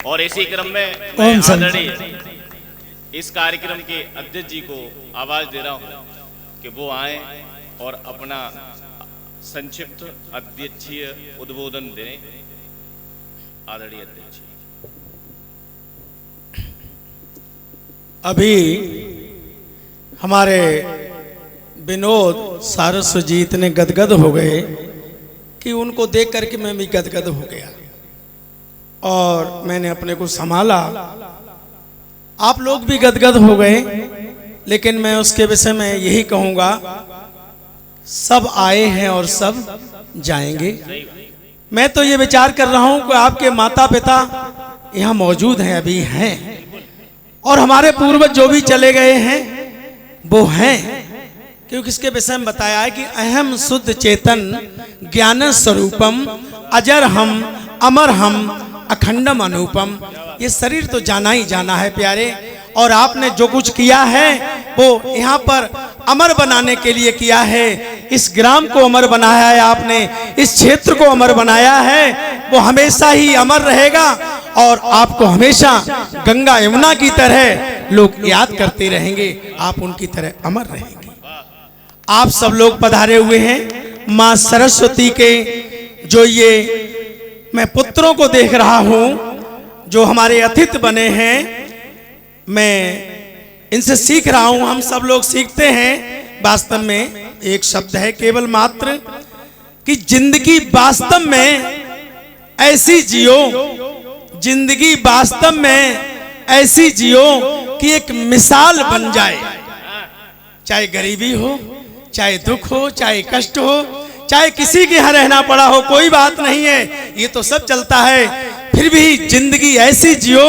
और इसी क्रम में मैं आदरणीय इस कार्यक्रम के अध्यक्ष जी को आवाज दे रहा हूं कि वो आए और अपना संक्षिप्त अध्यक्षीय उद्बोधन दें। आदरणीय अध्यक्ष जी। अभी हमारे विनोद सारस्वती इतने गदगद हो गए कि उनको देख करके मैं भी गदगद हो गया और मैंने अपने को संभाला। आप लोग भी गदगद हो गए, लेकिन मैं उसके विषय में यही कहूंगा, सब आए हैं और सब जाएंगे। मैं तो ये विचार कर रहा हूं कि आपके माता पिता यहाँ मौजूद हैं, अभी हैं, और हमारे पूर्वज जो भी चले गए हैं वो हैं, क्योंकि इसके विषय में बताया है कि अहम शुद्ध चेतन ज्ञान स्वरूपम अजर हम अमर हम अखंडम अनुपम। ये शरीर तो जाना ही जाना है प्यारे, और आपने जो कुछ किया है वो यहाँ पर अमर बनाने के लिए किया है। इस ग्राम को अमर बनाया है आपने, इस क्षेत्र को अमर बनाया है, वो हमेशा ही अमर रहेगा और आपको हमेशा गंगा यमुना की तरह लोग याद करते रहेंगे, आप उनकी तरह अमर रहेंगे। आप सब लोग पधारे हुए हैं मां सरस्वती के, जो ये मैं पुत्रों को देख रहा हूं जो हमारे अतिथि बने हैं, मैं इनसे सीख रहा हूं। हम सब लोग सीखते हैं। वास्तव में एक शब्द है केवल मात्र कि जिंदगी वास्तव में ऐसी जियो, जिंदगी वास्तव में ऐसी जियो कि एक मिसाल बन जाए। चाहे गरीबी हो, चाहे दुख हो, चाहे कष्ट हो, चाहे किसी के यहाँ रहना पड़ा हो, कोई बात नहीं है, ये तो सब चलता है। फिर भी जिंदगी ऐसी जियो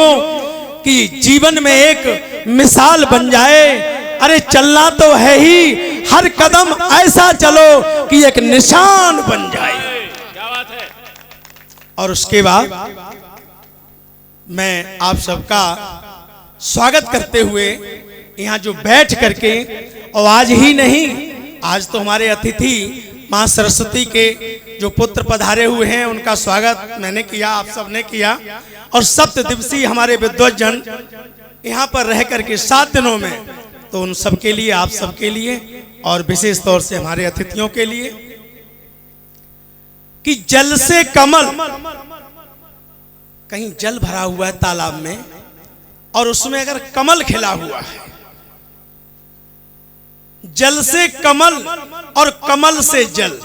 कि जीवन में एक मिसाल बन जाए। अरे चलना तो है ही, हर कदम ऐसा चलो कि एक निशान बन जाए। क्या बात है। और उसके बाद मैं आप सबका स्वागत करते हुए यहाँ जो बैठ करके, और आज ही नहीं, आज तो हमारे अतिथि मां सरस्वती के जो पुत्र पधारे हुए हैं उनका स्वागत मैंने किया, आप सब ने किया, और सप्त दिवसीय हमारे विद्वज्जन यहाँ पर रह करके 7 दिनों में, तो उन सब के लिए, आप सब के लिए, और विशेष तौर से हमारे अतिथियों के लिए, कि जल से कमल, कहीं जल भरा हुआ है तालाब में और उसमें अगर कमल खिला हुआ है, जल से कमल और कमल से जल,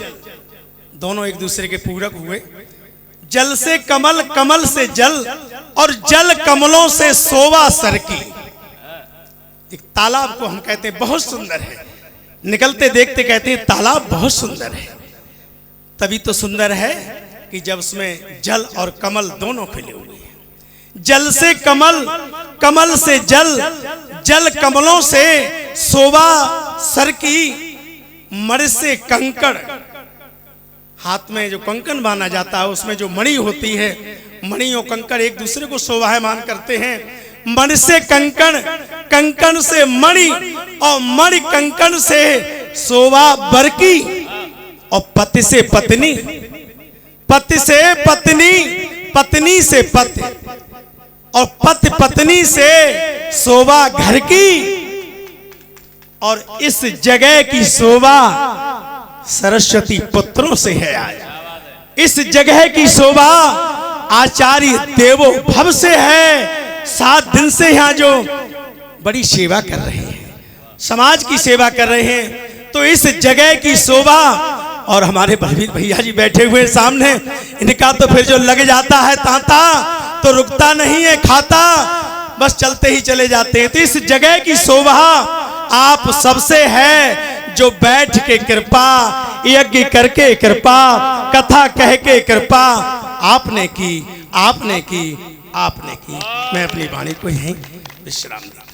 दोनों एक दूसरे के पूरक हुए। जल से कमल, कमल से जल, और जल कमलों से शोभा सरकी। एक तालाब को हम कहते हैं बहुत सुंदर है, निकलते देखते कहते हैं तालाब बहुत सुंदर है। तभी तो सुंदर है कि जब उसमें जल और कमल दोनों खिले हुए हैं। जल से कमल, कमल से जल, जल कमलों से शोभा सरकी। मणि से कंकड़, हाथ में जो कंकन बांधा जाता है उसमें जो मणि होती है, मणि और कंकड़ एक दूसरे को शोभायमान करते हैं। मणि से कंकण, कंकण से मणि, और मणि कंकण से शोभा बरकी। और पति से पत्नी, पति से पत्नी, पत्नी से पति, और पति पत्नी से शोभा घर की। और इस जगह की शोभा सरस्वती पुत्रों से है। आज इस जगह की शोभा आचार्य देवो भव से है। 7 दिन से यहाँ जो बड़ी सेवा कर रहे हैं, समाज की सेवा कर रहे हैं, तो इस जगह की शोभा। और हमारे बलवीर भैया जी बैठे हुए सामने, इनका तो फिर जो लग जाता है तांता, तो रुकता नहीं है खाता, बस चलते ही चले जाते हैं। तो इस जगह की शोभा आप सबसे है, जो बैठ के कृपा, यज्ञ करके कृपा, कथा कह के कृपा आपने की, आपने की, आपने की। मैं अपनी वाणी को यहीं विश्राम दूं।